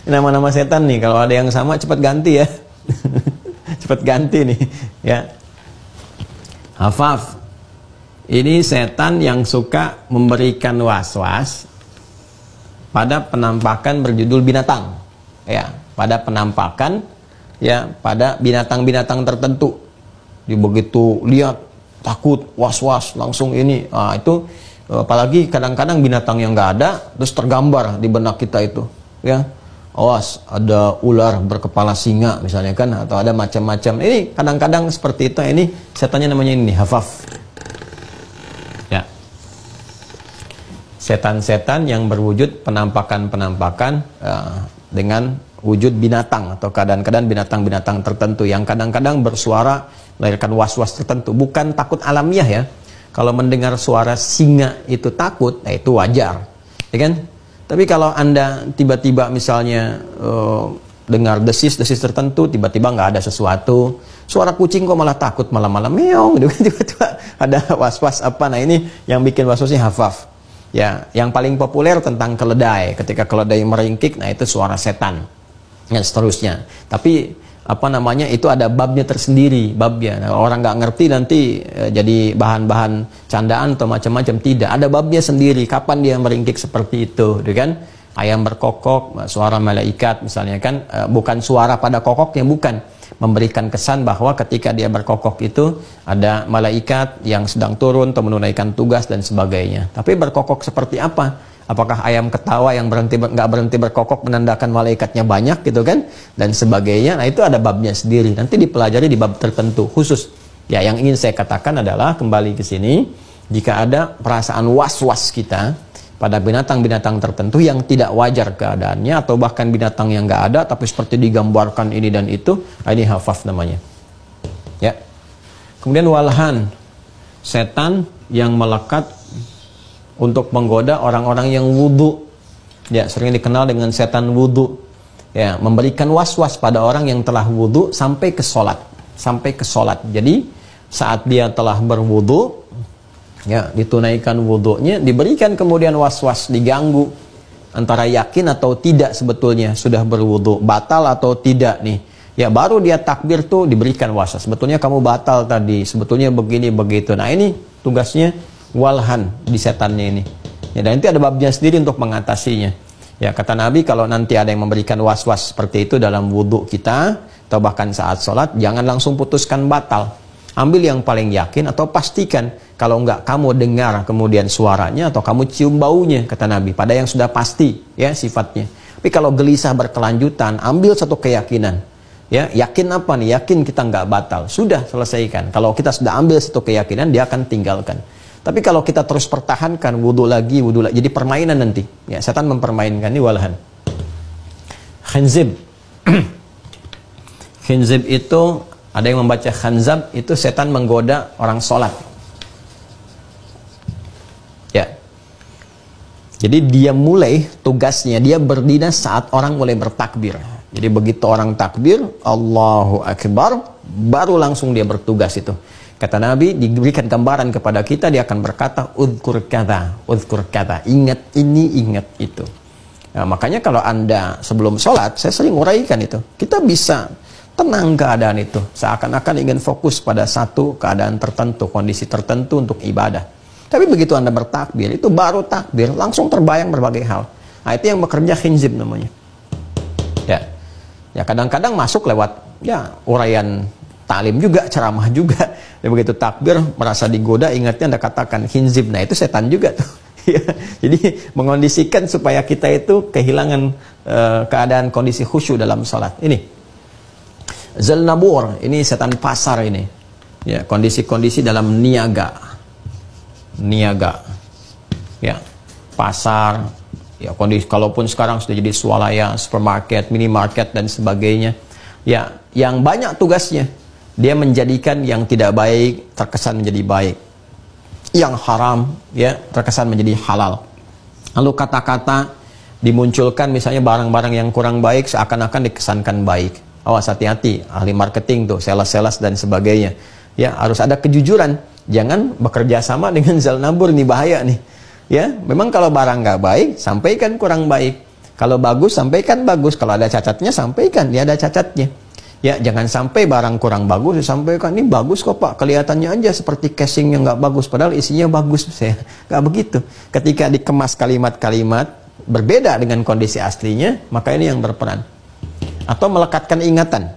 Nama-nama setan nih, kalau ada yang sama cepat ganti ya. Cepat ganti nih, ya. Hafaf. Ini setan yang suka memberikan was-was pada penampakan berjudul binatang. Ya, pada penampakan ya pada binatang-binatang tertentu. Dia begitu lihat takut, was-was, langsung ini. Nah, itu apalagi kadang-kadang binatang yang nggak ada terus tergambar di benak kita itu, ya. Awas, ada ular berkepala singa misalnya kan, atau ada macam-macam. Ini kadang-kadang seperti itu. Ini setannya namanya ini hafaf. Ya. Setan-setan yang berwujud penampakan-penampakan dengan wujud binatang atau keadaan-keadaan binatang-binatang tertentu yang kadang-kadang bersuara melahirkan was-was tertentu. Bukan takut alamiah ya. Kalau mendengar suara singa itu takut, nah itu wajar, ya kan? Tapi kalau Anda tiba-tiba misalnya dengar desis-desis tertentu, tiba-tiba nggak ada sesuatu, suara kucing kok malah takut malam-malam meong, gitu, tiba-tiba ada was-was apa? Nah ini yang bikin was-wasnya hafaf. Ya, yang paling populer tentang keledai. Ketika keledai meringkik, nah itu suara setan, dan seterusnya. Tapi apa namanya, itu ada babnya tersendiri, babnya. Nah, orang nggak ngerti nanti jadi bahan-bahan candaan atau macam-macam. Tidak, ada babnya sendiri. Kapan dia meringkik seperti itu, gitu kan? Ayam berkokok, suara malaikat misalnya kan, bukan suara pada kokoknya, bukan. Memberikan kesan bahwa ketika dia berkokok itu ada malaikat yang sedang turun atau menunaikan tugas dan sebagainya. Tapi berkokok seperti apa? Apakah ayam ketawa yang nggak berhenti berkokok menandakan malaikatnya banyak gitu kan, dan sebagainya. Nah itu ada babnya sendiri, nanti dipelajari di bab tertentu khusus. Ya, yang ingin saya katakan adalah kembali ke sini, jika ada perasaan was-was kita pada binatang-binatang tertentu yang tidak wajar keadaannya, atau bahkan binatang yang nggak ada tapi seperti digambarkan ini dan itu, nah ini hafaf namanya. Ya. Kemudian walhan, setan yang melekat untuk menggoda orang-orang yang wudhu. Ya, sering dikenal dengan setan wudhu. Ya, memberikan was-was pada orang yang telah wudhu sampai ke sholat. Sampai ke sholat. Jadi, saat dia telah berwudhu, ya, ditunaikan wudhunya, diberikan kemudian was-was, diganggu. Antara yakin atau tidak sebetulnya sudah berwudhu, batal atau tidak nih. Ya, baru dia takbir tuh diberikan was-was. Sebetulnya kamu batal tadi, sebetulnya begini, begitu. Nah, ini tugasnya walhan di setannya ini. Ya, dan nanti ada babnya sendiri untuk mengatasinya. Ya, kata Nabi, kalau nanti ada yang memberikan was-was seperti itu dalam wudhu kita, atau bahkan saat sholat, jangan langsung putuskan batal. Ambil yang paling yakin, atau pastikan. Kalau enggak, kamu dengar kemudian suaranya, atau kamu cium baunya, kata Nabi, pada yang sudah pasti, ya, sifatnya. Tapi kalau gelisah berkelanjutan, ambil satu keyakinan. Ya, yakin apa nih? Yakin kita enggak batal. Sudah, selesaikan. Kalau kita sudah ambil satu keyakinan, dia akan tinggalkan. Tapi kalau kita terus pertahankan wudhu lagi, jadi permainan nanti. Ya, setan mempermainkan ini walhan. Khinzib. Khinzib itu, ada yang membaca khanzab, itu setan menggoda orang sholat. Ya. Jadi dia mulai tugasnya, dia berdinas saat orang mulai bertakbir. Jadi begitu orang takbir, Allahu Akbar, baru langsung dia bertugas itu. Kata Nabi, diberikan gambaran kepada kita, dia akan berkata, udhkur kata, ingat ini, ingat itu. Nah, makanya kalau Anda sebelum sholat, saya sering uraikan itu, kita bisa tenang keadaan itu, seakan-akan ingin fokus pada satu keadaan tertentu, kondisi tertentu untuk ibadah. Tapi begitu Anda bertakbir, itu baru takbir, langsung terbayang berbagai hal. Nah, itu yang bekerja khinzib namanya. Ya, kadang-kadang masuk lewat, ya, uraian taklim juga, ceramah juga. Dan begitu takbir, merasa digoda, ingatnya Anda katakan khinzib. Nah, itu setan juga tuh. Ya, jadi mengondisikan supaya kita itu kehilangan keadaan kondisi khusyuk dalam sholat. Ini Zalnabur, ini setan pasar ini. Ya, kondisi-kondisi dalam niaga. Ya, pasar. Ya, kondisi kalaupun sekarang sudah jadi swalaya, supermarket, minimarket dan sebagainya. Ya, yang banyak tugasnya, dia menjadikan yang tidak baik terkesan menjadi baik, yang haram ya terkesan menjadi halal. Lalu kata-kata dimunculkan, misalnya barang-barang yang kurang baik seakan-akan dikesankan baik. Awas, hati-hati, ahli marketing tuh, sales-sales dan sebagainya. Ya, harus ada kejujuran. Jangan bekerja sama dengan Zalnabur, ini bahaya nih. Ya, memang kalau barang nggak baik, sampaikan kurang baik. Kalau bagus, sampaikan bagus. Kalau ada cacatnya, sampaikan dia ada cacatnya. Ya, jangan sampai barang kurang bagus disampaikan, ini bagus kok Pak, kelihatannya aja seperti casing yang nggak bagus, padahal isinya bagus. Saya nggak begitu. Ketika dikemas kalimat-kalimat berbeda dengan kondisi aslinya, maka ini yang berperan. Atau melekatkan ingatan.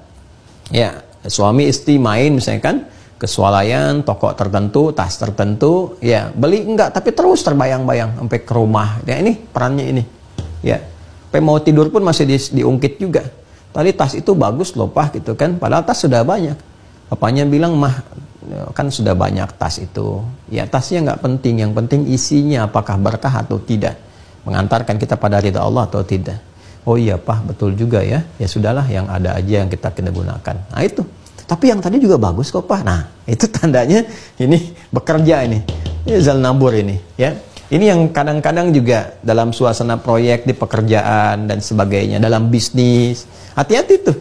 Ya, suami istri main misalkan ke swalayan, toko tertentu, tas tertentu, ya beli enggak, tapi terus terbayang-bayang sampai ke rumah. Ya ini perannya ini. Ya, sampai mau tidur pun masih diungkit juga. Tadi tas itu bagus loh Pak gitu kan, padahal tas sudah banyak. Bapaknya bilang, mah kan sudah banyak tas itu. Ya tasnya nggak penting, yang penting isinya apakah berkah atau tidak, mengantarkan kita pada ridha Allah atau tidak. Oh iya Pak, betul juga ya. Ya sudahlah, yang ada aja yang kita kena gunakan. Nah itu. Tapi yang tadi juga bagus kok Pak. Nah itu tandanya ini bekerja ini zal nabur ini ya. Ini yang kadang-kadang juga dalam suasana proyek di pekerjaan dan sebagainya, dalam bisnis. Hati-hati tuh.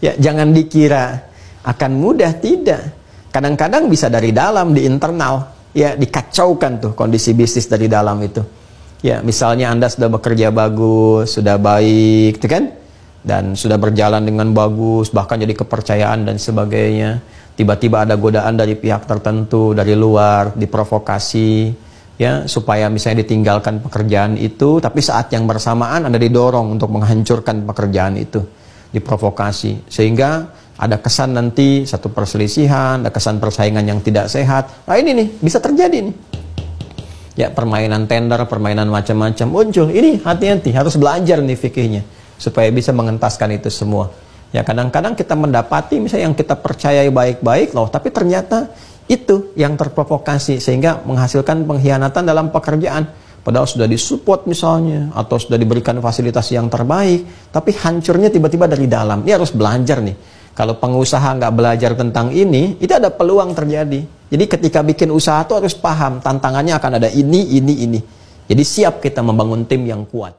Ya, jangan dikira akan mudah, tidak. Kadang-kadang bisa dari dalam, di internal. Ya, dikacaukan tuh kondisi bisnis dari dalam itu. Ya, misalnya Anda sudah bekerja bagus, sudah baik, gitu kan? Dan sudah berjalan dengan bagus, bahkan jadi kepercayaan dan sebagainya. Tiba-tiba ada godaan dari pihak tertentu, dari luar, diprovokasi. Ya, supaya misalnya ditinggalkan pekerjaan itu, tapi saat yang bersamaan Anda didorong untuk menghancurkan pekerjaan itu, diprovokasi, sehingga ada kesan nanti satu perselisihan, ada kesan persaingan yang tidak sehat. Nah ini nih, bisa terjadi nih. Ya, permainan tender, permainan macam-macam muncul. Ini hati-hati, harus belajar nih fikihnya, supaya bisa mengentaskan itu semua. Ya, kadang-kadang kita mendapati misalnya yang kita percayai baik-baik loh, tapi ternyata itu yang terprovokasi sehingga menghasilkan pengkhianatan dalam pekerjaan. Padahal sudah disupport misalnya, atau sudah diberikan fasilitas yang terbaik, tapi hancurnya tiba-tiba dari dalam. Ini harus belajar nih. Kalau pengusaha nggak belajar tentang ini, itu ada peluang terjadi. Jadi ketika bikin usaha itu harus paham, tantangannya akan ada ini. Jadi siap kita membangun tim yang kuat.